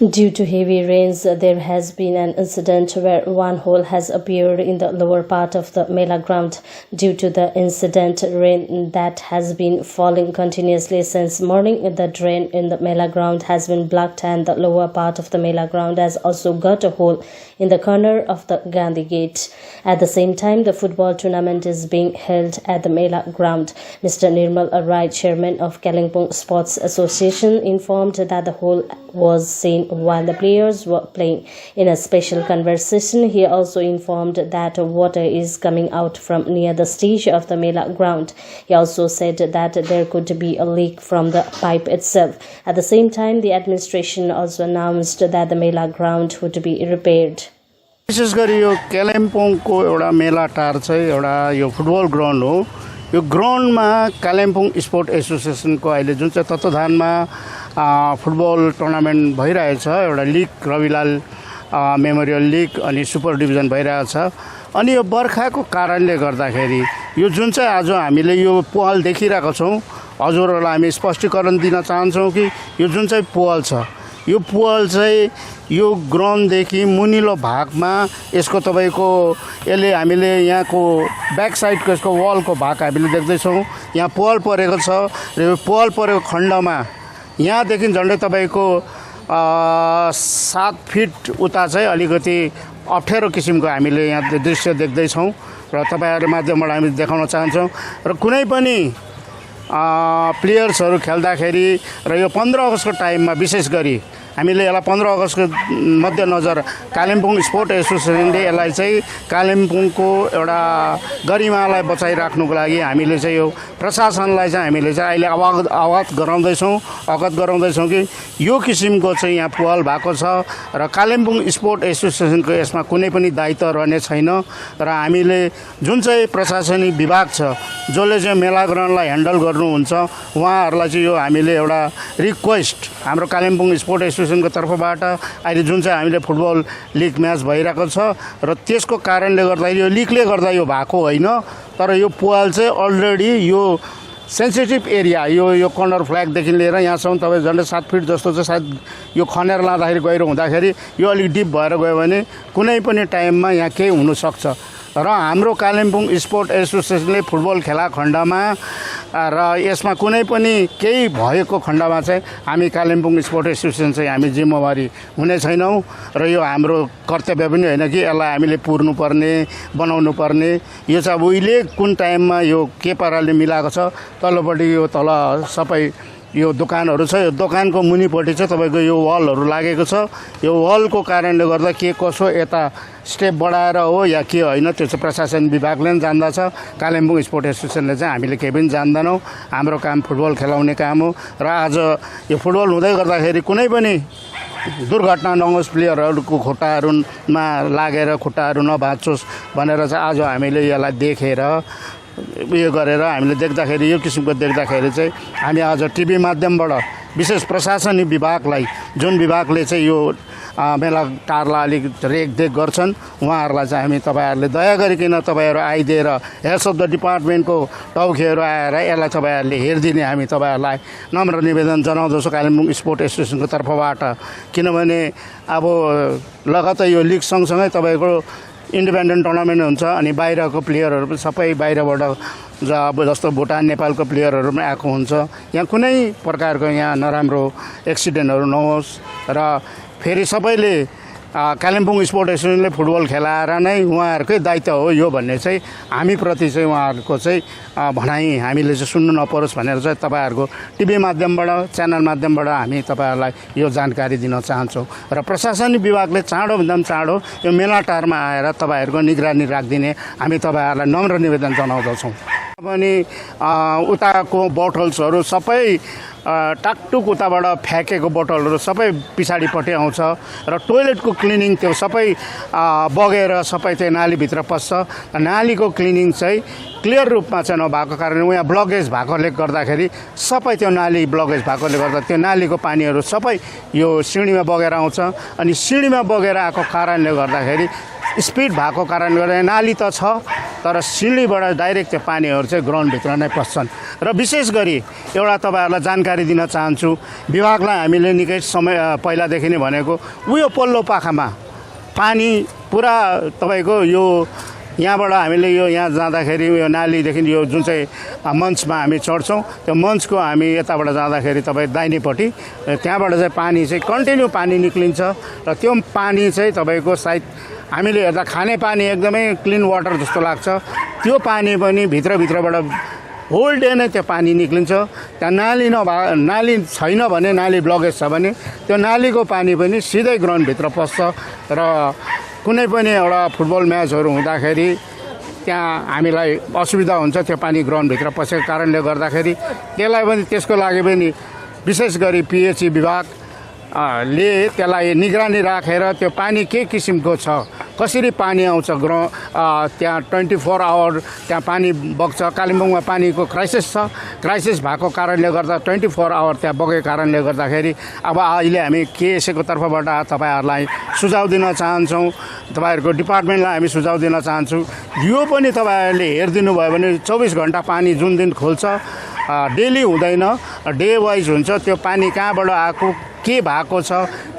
Due to heavy rains, there has been an incident where one hole has appeared in the lower part of the mela ground. Due to the incident, rain that has been falling continuously since morning, the drain in the mela ground has been blocked and the lower part of the mela ground has also got a hole in the corner of the Gandhi gate. At the same time, the football tournament is being held at the mela ground. Mr. Nirmal Rai, chairman of Kalimpong Sports Association, informed that the hole was seen while the players were playing. In a special conversation, he also informed that water is coming out from near the stage of the mela ground. He also said that there could be a leak from the pipe itself. At the same time, the administration also announced that the mela ground would be repaired. विशेष गरी यो कालिम्पोङको एउटा मेला टार चाहिँ एउटा यो football ground हो। यो ग्राउन्डमा कालिम्पोङ स्पोर्ट एसोसिएसनको अहिले जुन चाहिँ तत्वावधानमा फुटबल टुर्नामेन्ट भइरहेछ, एउटा लिग रविलाल मेमोरियल लिग अनि सुपर डिभिजन भइरहेछ। अनि यो बर्खाको कारणले गर्दाखेरि यो जुन चाहिँ आज हामीले यो पहल देखिरहेका छौँ, हजुरहरूलाई हामी स्पष्टीकरण दिन चाहन्छौँ कि यो जुन चाहिँ पहल छ, यो पहल चाहिँ यो ग्राउन्डदेखि मुनिलो भागमा यसको तपाईको यसले हामीले यहाँको ब्याक साइडको यसको वलको भाग हामीले देख्दैछौँ। यहाँ पहल परेको छ र यो पहल परेको खण्डमा यहाँदेखि झन्डै तपाईको 7 फिट उता चाहिँ अलिकति अप्ठ्यारो किसिमको हामीले यहाँ दृश्य देख्दैछौँ र तपाईहरु माध्यमबाट हामी देखाउन चाहन्छौँ। र कुनै पनि प्लेयर्सहरू खेल्दाखेरि र यो 15 अगस्तको टाइममा विशेष गरी हामीले यसलाई 15 अगस्तको मध्यनजर कालिम्पोङ स्पोर्ट एसोसिएसनले यसलाई चाहिँ कालिम्पोङको एउटा गरिमालाई बचाइराख्नुको लागि हामीले चाहिँ यो प्रशासनलाई चाहिँ हामीले चाहिँ अहिले अवगत गराउँदैछौँ कि यो किसिमको चाहिँ यहाँ पहल भएको छ र कालिम्पोङ स्पोर्ट एसोसिएसनको यसमा कुनै पनि दायित्व रहने छैन। र हामीले जुन चाहिँ प्रशासनिक विभाग छ जसले चाहिँ मेला ग्राउन्डलाई ह्यान्डल गर्नुहुन्छ उहाँहरूलाई चाहिँ यो हामीले एउटा रिक्वेस्ट हाम्रो कालिम्पोङ स्पोर्ट एसोसिएसनको तर्फबाट अहिले जुन चाहिँ हामीले फुटबल लिग म्याच भइरहेको छ र त्यसको कारणले गर्दा यो लिगले गर्दा यो भएको होइन, तर यो पहल चाहिँ अलरेडी यो सेन्सिटिभ एरिया यो कर्नर फ्ल्यागदेखि लिएर यहाँसम्म तपाईँ झन्डै 7 फिट जस्तो चाहिँ सायद यो खनेर लाँदाखेरि गहिरो हुँदाखेरि यो अलिक डिप भएर गयो भने कुनै पनि टाइममा यहाँ केही हुनसक्छ। र हाम्रो कालिम्पोङ स्पोर्ट एसोसिएसनले फुटबल खेला खण्डमा र यसमा कुनै पनि केही भएको खण्डमा चाहिँ हामी कालिम्पोङ स्पोर्ट एसोसिएसन चाहिँ हामी जिम्मेवारी हुने छैनौँ र यो हाम्रो कर्तव्य पनि होइन कि यसलाई हामीले पुर्नुपर्ने बनाउनु पर्ने। यो चाहिँ अब उहिले कुन टाइममा यो के पाराले मिलाएको छ, तल्लोपट्टि यो तल सबै यो दोकानहरू छ, यो दोकानको मुनिपट्टि चाहिँ तपाईको यो वलहरू लागेको छ। यो वलको कारणले गर्दा के कसो यता स्टेप बढाएर हो या के होइन त्यो चाहिँ प्रशासन विभागले पनि जान्दछ, कालिम्पोङ स्पोर्ट एसोसिएसनले चाहिँ हामीले केही पनि जान्दैनौँ। हाम्रो काम फुटबल खेलाउने काम हो र आज यो फुटबल हुँदै गर्दाखेरि कुनै पनि दुर्घटना नहोस्, प्लेयरहरूको खुट्टाहरूमा लागेर खुट्टाहरू नभाँचोस् भनेर चाहिँ आज हामीले यसलाई देखेर उयो गरेर हामीले देख्दाखेरि यो किसिमको देख्दाखेरि चाहिँ हामी आज टिभी माध्यमबाट विशेष प्रशासनिक विभागलाई जुन विभागले चाहिँ यो मेला टारलाई अलिक रेखदेख गर्छन् उहाँहरूलाई चाहिँ हामी तपाईहरुले दया गरिकन तपाईहरु आइदिएर हेड्स अफ द डिपार्टमेन्टको टाउकेहरू आएर यसलाई तपाईहरुले हेरिदिने हामी तपाईहरुलाई नम्र निवेदन जनाउँदछौँ कालिम्पोङ स्पोर्ट एसोसिएसनको तर्फबाट। किनभने अब लगातार यो लिग सँगसँगै तपाईको इन्डिपेन्डेन्ट टुर्नामेन्ट हुन्छ अनि बाहिरको प्लेयरहरू पनि सबै बाहिरबाट अब जस्तो भुटान नेपालको प्लेयरहरू पनि आएको हुन्छ। यहाँ कुनै प्रकारको यहाँ नराम्रो एक्सिडेन्टहरू नहोस् र फेरि सबैले कालिम्पोङ स्पोर्ट एसोसिएसनले फुटबल खेलाएर नै उहाँहरूकै दायित्व हो यो भन्ने चाहिँ हामीप्रति चाहिँ उहाँहरूको चाहिँ भनाइ हामीले चाहिँ सुन्नु नपरोस् भनेर चाहिँ तपाईहरुको टिभी माध्यमबाट च्यानल माध्यमबाट हामी तपाईहरुलाई यो जानकारी दिन चाहन्छौँ र प्रशासनिक विभागले चाँडोभन्दा चाँडो यो मेला टारमा आएर तपाईहरुको निगरानी राखिदिने हामी तपाईहरुलाई नम्र निवेदन जनाउँदछौँ। पनि उताको बोटल्सहरू सबै टाकटुक उताबाट फ्याँकेको बोटलहरू सबै पछाडिपट्टि आउँछ र टोयलेटको क्लिनिङ त्यो सबै बगेर सबै त्यो नालीभित्र पस्छ। नालीको क्लिनिङ चाहिँ क्लियर रूपमा चाहिँ नभएको कारणले यहाँ ब्लकेज भएकोले गर्दाखेरि सबै त्यो नाली ब्लकेज भएकोले गर्दा त्यो नालीको पानीहरू सबै यो सिँढीमा बगेर आउँछ अनि सिँढीमा बगेर आएको कारणले गर्दाखेरि स्पिड भएको कारणले गर्दा नाली त छ तर सिँढीबाट डाइरेक्ट त्यो पानीहरू चाहिँ ग्राउन्डभित्र नै पस्छन्। र विशेष गरी एउटा तपाईँहरूलाई जानकारी दिन चाहन्छु, विभागलाई हामीले निकै समय पहिलादेखि नै भनेको, उयो पल्लो पाखामा पानी पुरा तपाईँको यो यहाँबाट हामीले यो यहाँ जाँदाखेरि यो नालीदेखि यो जुन चाहिँ मञ्चमा हामी चढ्छौँ, त्यो मञ्चको हामी यताबाट जाँदाखेरि तपाईँ दाहिनेपट्टि त्यहाँबाट चाहिँ पानी चाहिँ कन्टिन्यू पानी निक्लिन्छ र त्यो पानी चाहिँ तपाईँको सायद हामीले हेर्दा खाने पानी एकदमै क्लिन वाटर जस्तो लाग्छ। त्यो पानी पनि भित्रभित्रबाट होल डे नै त्यो पानी निक्लिन्छ। त्यहाँ नाली छैन भने, नाली ब्लकेज छ भने त्यो नालीको पानी पनि सिधै ग्राउन्डभित्र पस्छ र कुनै पनि एउटा फुटबल म्याचहरू हुँदाखेरि त्यहाँ हामीलाई असुविधा हुन्छ। त्यो पानी ग्राउन्डभित्र पसेको कारणले गर्दाखेरि त्यसलाई पनि, त्यसको लागि पनि विशेष गरी पिएचई विभाग ले त्यसलाई निगरानी राखेर त्यो पानी के किसिमको छ, कसरी पानी आउँछ, त्यहाँ 24 आवर त्यहाँ पानी बग्छ। कालिम्पोङमा पानीको क्राइसिस छ, क्राइसिस भएको कारणले गर्दा 24 आवर त्यहाँ बगेको कारणले गर्दाखेरि अब अहिले हामी केएसएको तर्फबाट तपाईँहरूलाई सुझाव दिन चाहन्छौँ, तपाईँहरूको डिपार्टमेन्टलाई हामी सुझाव दिन चाहन्छौँ, यो पनि तपाईँहरूले हेरिदिनु भयो भने 24 घन्टा पानी जुन दिन खोल्छ डेली हुँदैन, डे वाइज हुन्छ। त्यो पानी कहाँबाट आएको, के भएको छ,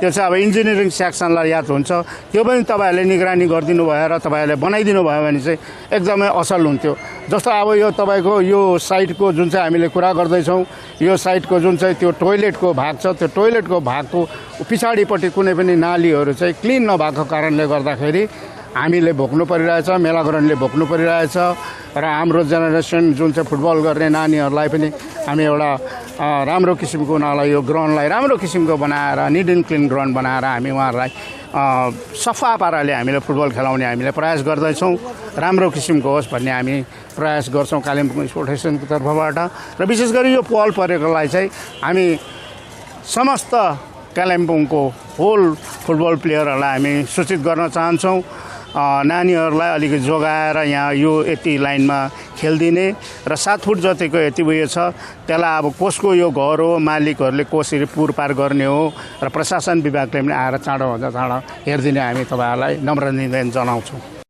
त्यो चाहिँ अब इन्जिनियरिङ सेक्सनलाई याद हुन्छ। त्यो पनि तपाईँहरूले निगरानी गरिदिनु भयो र तपाईँहरूले बनाइदिनु भयो भने चाहिँ एकदमै असल हुन्थ्यो। जस्तो अब यो तपाईँको यो साइडको जुन चाहिँ हामीले कुरा गर्दैछौँ, यो साइडको जुन चाहिँ त्यो टोइलेटको भाग छ, त्यो टोइलेटको भागको पछाडिपट्टि कुनै पनि नालीहरू चाहिँ क्लिन नभएको कारणले गर्दाखेरि हामीले भोग्नु परिरहेछ, मेलाग्राउन्डले भोग्नु परिरहेछ र हाम्रो जेनेरेसन जुन चाहिँ फुटबल गर्ने नानीहरूलाई पनि हामी एउटा राम्रो किसिमको उनीहरूलाई यो ग्राउन्डलाई राम्रो किसिमको बनाएर निट एन्ड क्लिन ग्राउन्ड बनाएर हामी उहाँहरूलाई सफा पाराले हामीले फुटबल खेलाउने हामीले प्रयास गर्दैछौँ। राम्रो किसिमको होस् भन्ने हामी प्रयास गर्छौँ कालिम्पोङ स्पोर्ट्स एसोसिएसनको तर्फबाट। र विशेष गरी यो पहल परेकोलाई चाहिँ हामी समस्त कालिम्पोङको होल फुटबल प्लेयरहरूलाई हामी सूचित गर्न चाहन्छौँ। नानीहरूलाई अलिकति जोगाएर यहाँ यो यति लाइनमा खेलिदिने र 7 फुट जतिको यति उयो छ, त्यसलाई अब कसको यो घर हो, मालिकहरूले कसरी पुरपार गर्ने हो र प्रशासन विभागले पनि आएर चाँडोभन्दा चाँडो हेरिदिने हामी तपाईँहरूलाई नम्र निवेदन जनाउँछौँ।